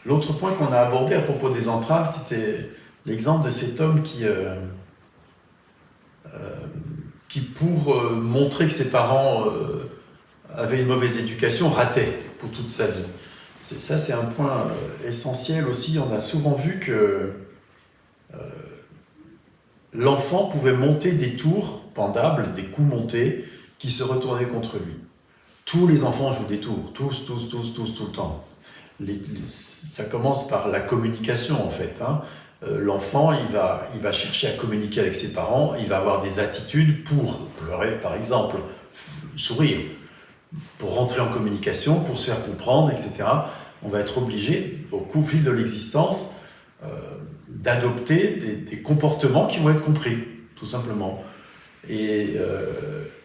L'autre point qu'on a abordé à propos des entraves, c'était l'exemple de cet homme qui pour montrer que ses parents avaient une mauvaise éducation, ratait pour toute sa vie. Ça, c'est un point essentiel aussi. On a souvent vu que l'enfant pouvait monter des tours pendables, des coups montés, qui se retournaient contre lui. Tous les enfants jouent des tours, tous, tout le temps. Ça commence par la communication, en fait. L'enfant, il va chercher à communiquer avec ses parents, il va avoir des attitudes pour pleurer, par exemple, sourire, pour rentrer en communication, pour se faire comprendre, etc. On va être obligé, au fil de l'existence, d'adopter des comportements qui vont être compris, tout simplement. Et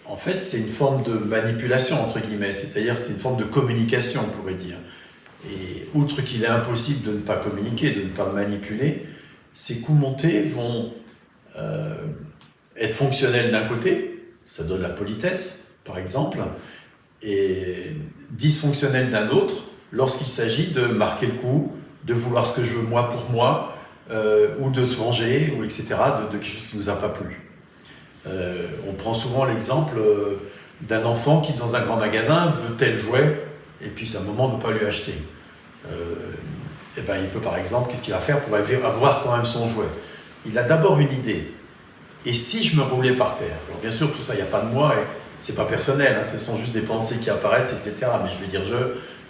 en fait, c'est une forme de manipulation, entre guillemets, c'est-à-dire c'est une forme de communication, on pourrait dire. Et outre qu'il est impossible de ne pas communiquer, de ne pas manipuler, ces coups montés vont être fonctionnels d'un côté, ça donne la politesse, par exemple, et dysfonctionnels d'un autre, lorsqu'il s'agit de marquer le coup, de vouloir ce que je veux moi pour moi, ou de se venger, ou etc., de quelque chose qui ne nous a pas plu. On prend souvent l'exemple d'un enfant qui, dans un grand magasin, veut tel jouet, et puis sa maman ne veut pas lui acheter. Et ben, il peut, par exemple, qu'est-ce qu'il va faire pour avoir quand même son jouet? Il a d'abord une idée. Et si je me roulais par terre? Alors bien sûr, tout ça, il n'y a pas de moi, et c'est pas personnel, ce sont juste des pensées qui apparaissent, etc. Mais je vais dire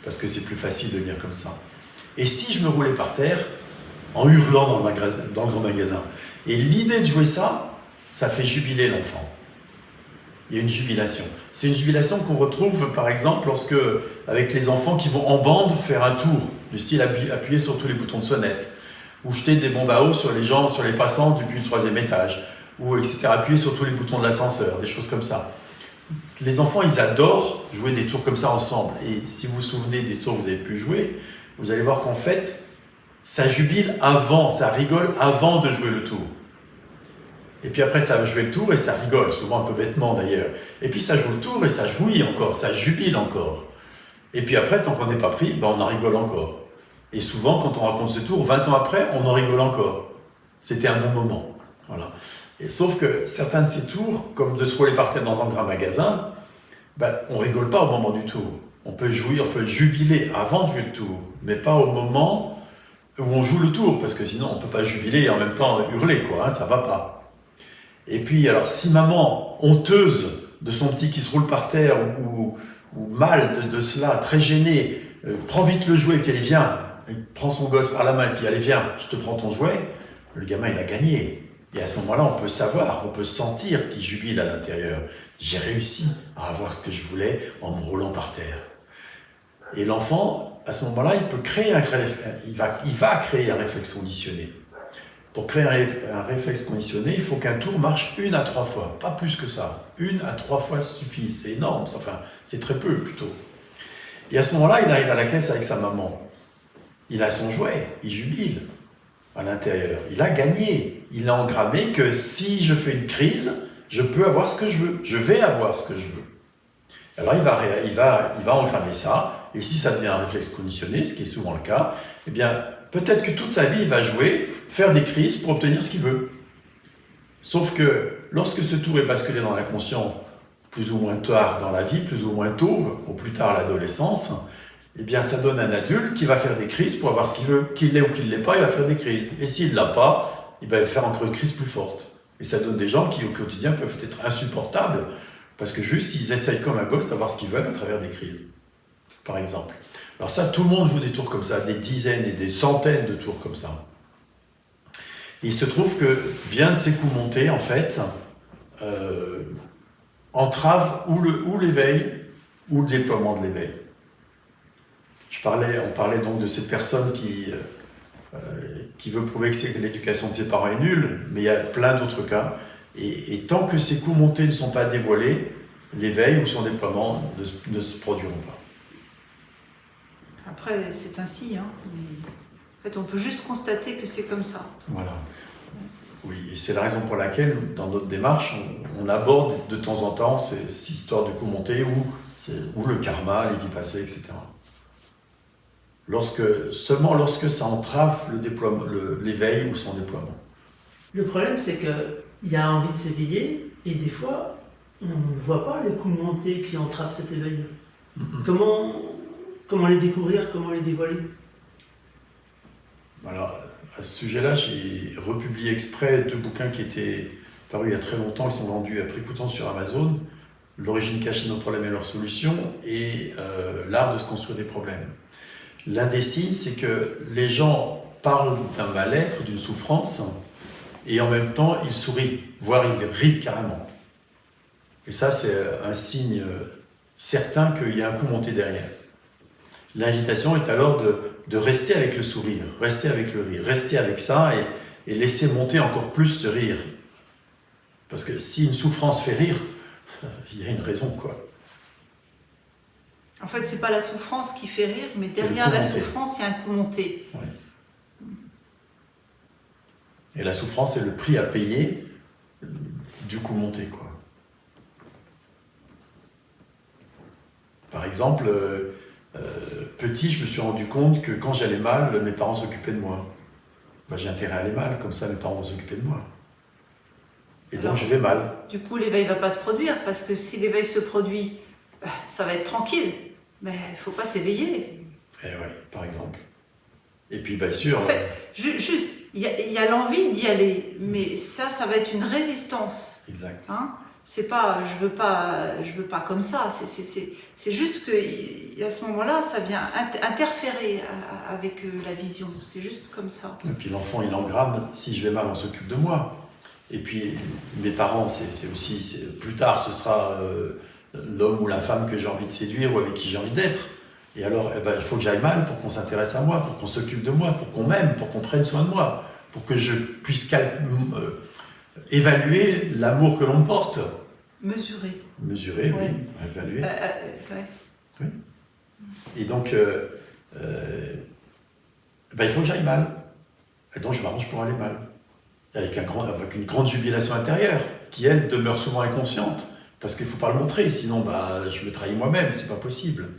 parce que c'est plus facile de lire comme ça. Et si je me roulais par terre, en hurlant dans le grand magasin? Et l'idée de jouer ça fait jubiler l'enfant. Il y a une jubilation. C'est une jubilation qu'on retrouve, par exemple, avec les enfants qui vont en bande faire un tour, du style appuyer sur tous les boutons de sonnette, ou jeter des bombes à eau sur les gens, sur les passants depuis le 3e étage, ou etc. Appuyer sur tous les boutons de l'ascenseur, des choses comme ça. Les enfants, ils adorent jouer des tours comme ça ensemble. Et si vous vous souvenez des tours que vous avez pu jouer, vous allez voir qu'en fait, ça jubile avant, ça rigole avant de jouer le tour. Et puis après, ça va jouer le tour et ça rigole, souvent un peu bêtement d'ailleurs. Et puis ça joue le tour et ça jouit encore, ça jubile encore. Et puis après, tant qu'on n'est pas pris, on en rigole encore. Et souvent, quand on raconte ce tour, 20 ans après, on en rigole encore. C'était un bon moment. Voilà. Et sauf que certains de ces tours, comme de se rouler par terre dans un grand magasin, on ne rigole pas au moment du tour. On peut jouir, on peut jubiler avant de jouer le tour, mais pas au moment où on joue le tour, parce que sinon on ne peut pas jubiler et en même temps hurler, ça ne va pas. Et puis, alors, si maman, honteuse de son petit qui se roule par terre, ou mal de cela, très gênée, prend vite le jouet, et puis elle vient, il prend son gosse par la main, et puis allez, viens, je te prends ton jouet, le gamin, il a gagné. Et à ce moment-là, on peut savoir, on peut sentir qu'il jubile à l'intérieur. J'ai réussi à avoir ce que je voulais en me roulant par terre. Et l'enfant, à ce moment-là, il peut créer il va créer un réflexe conditionné. Pour créer un réflexe conditionné, il faut qu'un tour marche 1 à 3 fois, pas plus que ça. 1 à 3 fois suffit, c'est énorme, enfin, c'est très peu plutôt. Et à ce moment-là, il arrive à la caisse avec sa maman. Il a son jouet, il jubile à l'intérieur. Il a gagné. Il a engrammé que si je fais une crise, je peux avoir ce que je veux. Je vais avoir ce que je veux. Alors il va engrammer ça, et si ça devient un réflexe conditionné, ce qui est souvent le cas, eh bien, peut-être que toute sa vie, il va jouer, faire des crises pour obtenir ce qu'il veut. Sauf que lorsque ce tour est basculé dans l'inconscient, plus ou moins tard dans la vie, plus ou moins tôt, ou plus tard à l'adolescence, eh bien, ça donne un adulte qui va faire des crises pour avoir ce qu'il veut. Qu'il l'ait ou qu'il ne l'ait pas, il va faire des crises. Et s'il ne l'a pas, il va faire encore une crise plus forte. Et ça donne des gens qui, au quotidien, peuvent être insupportables, parce que juste, ils essayent comme un gosse d'avoir ce qu'ils veulent à travers des crises, par exemple. Alors ça, tout le monde joue des tours comme ça, des dizaines et des centaines de tours comme ça. Et il se trouve que bien de ces coups montés, en fait, entravent ou l'éveil, ou le déploiement de l'éveil. On parlait donc de cette personne qui veut prouver que l'éducation de ses parents est nulle, mais il y a plein d'autres cas. Et tant que ces coups montés ne sont pas dévoilés, l'éveil ou son déploiement ne se produiront pas. Après, c'est ainsi. En fait, on peut juste constater que c'est comme ça. Voilà. Oui, et c'est la raison pour laquelle, dans notre démarche, on aborde de temps en temps ces histoires de coups montés ou le karma, les vies passées, etc. Seulement lorsque ça entrave l'éveil ou son déploiement. Le problème, c'est qu'il y a envie de s'éveiller, et des fois, on ne voit pas les coups montés qui entravent cet éveil. Comment les découvrir, comment les dévoiler? Alors, à ce sujet-là, j'ai republié exprès 2 bouquins qui étaient parus il y a très longtemps, qui sont vendus à prix coûtant sur Amazon. L'origine cachée de nos problèmes et leurs solutions, et l'art de se construire des problèmes. L'un des signes, c'est que les gens parlent d'un mal-être, d'une souffrance, et en même temps, ils sourient, voire ils rient carrément. Et ça, c'est un signe certain qu'il y a un coup monté derrière. L'invitation est alors de rester avec le sourire, rester avec le rire, rester avec ça et laisser monter encore plus ce rire. Parce que si une souffrance fait rire, il y a une raison, quoi. En fait, c'est pas la souffrance qui fait rire, mais derrière la souffrance, il y a un coup monté. Oui. Et la souffrance, c'est le prix à payer du coup monté, quoi. Par exemple, petit, je me suis rendu compte que quand j'allais mal, mes parents s'occupaient de moi. J'ai intérêt à aller mal, comme ça mes parents vont s'occuper de moi. Et donc je vais mal. Du coup, l'éveil ne va pas se produire, parce que si l'éveil se produit, ça va être tranquille. Mais il ne faut pas s'éveiller. Eh oui, par exemple. Et puis, bien sûr... En fait, juste, il y a l'envie d'y aller, mais ça va être une résistance. Exact. Hein? C'est pas, je veux pas comme ça. C'est juste que à ce moment-là, ça vient interférer avec la vision. C'est juste comme ça. Et puis l'enfant, il engramme. Si je vais mal, on s'occupe de moi. Et puis mes parents, c'est aussi... plus tard, ce sera l'homme ou la femme que j'ai envie de séduire ou avec qui j'ai envie d'être. Et alors, il faut que j'aille mal pour qu'on s'intéresse à moi, pour qu'on s'occupe de moi, pour qu'on m'aime, pour qu'on prenne soin de moi, pour que je puisse évaluer l'amour que l'on me porte. Mesurer. Mesurer, ouais. Oui. Évaluer. Ouais. Oui. Et donc, il faut que j'aille mal. Et donc, je m'arrange pour aller mal. Avec une grande jubilation intérieure, qui, elle, demeure souvent inconsciente, parce qu'il ne faut pas le montrer, sinon je me trahis moi-même, c'est pas possible.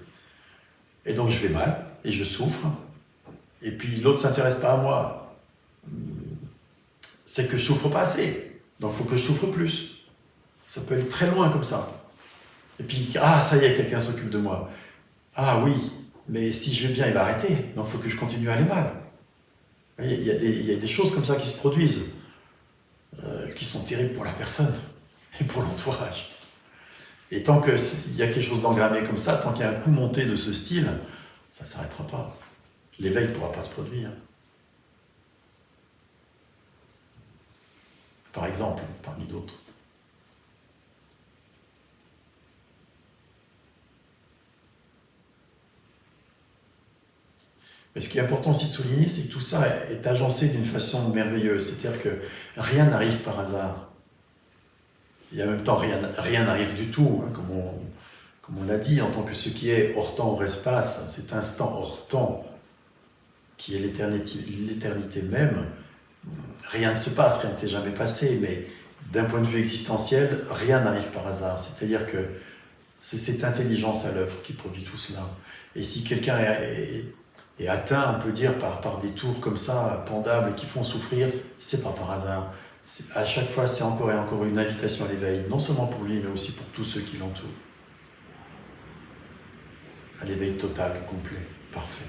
Et donc, je vais mal, et je souffre. Et puis, l'autre ne s'intéresse pas à moi. C'est que je ne souffre pas assez. Donc, il faut que je souffre plus. Ça peut aller très loin comme ça. Et puis, ça y est, quelqu'un s'occupe de moi. Ah oui, mais si je vais bien, il va arrêter. Donc, il faut que je continue à aller mal. Il y a des choses comme ça qui se produisent, qui sont terribles pour la personne et pour l'entourage. Et tant qu'il y a quelque chose d'engrammé comme ça, tant qu'il y a un coup monté de ce style, ça ne s'arrêtera pas. L'éveil ne pourra pas se produire. Par exemple, parmi d'autres. Mais ce qui est important aussi de souligner, c'est que tout ça est agencé d'une façon merveilleuse. C'est-à-dire que rien n'arrive par hasard. Et en même temps, rien n'arrive du tout. Hein, comme on l'a dit, en tant que ce qui est hors temps, hors espace, cet instant hors temps, qui est l'éternité même, rien ne se passe, rien ne s'est jamais passé. Mais d'un point de vue existentiel, rien n'arrive par hasard. C'est-à-dire que c'est cette intelligence à l'œuvre qui produit tout cela. Et si quelqu'un est atteint, on peut dire, par des tours comme ça, pendables, qui font souffrir, c'est pas par hasard. À chaque fois, c'est encore et encore une invitation à l'éveil, non seulement pour lui, mais aussi pour tous ceux qui l'entourent. À l'éveil total, complet, parfait.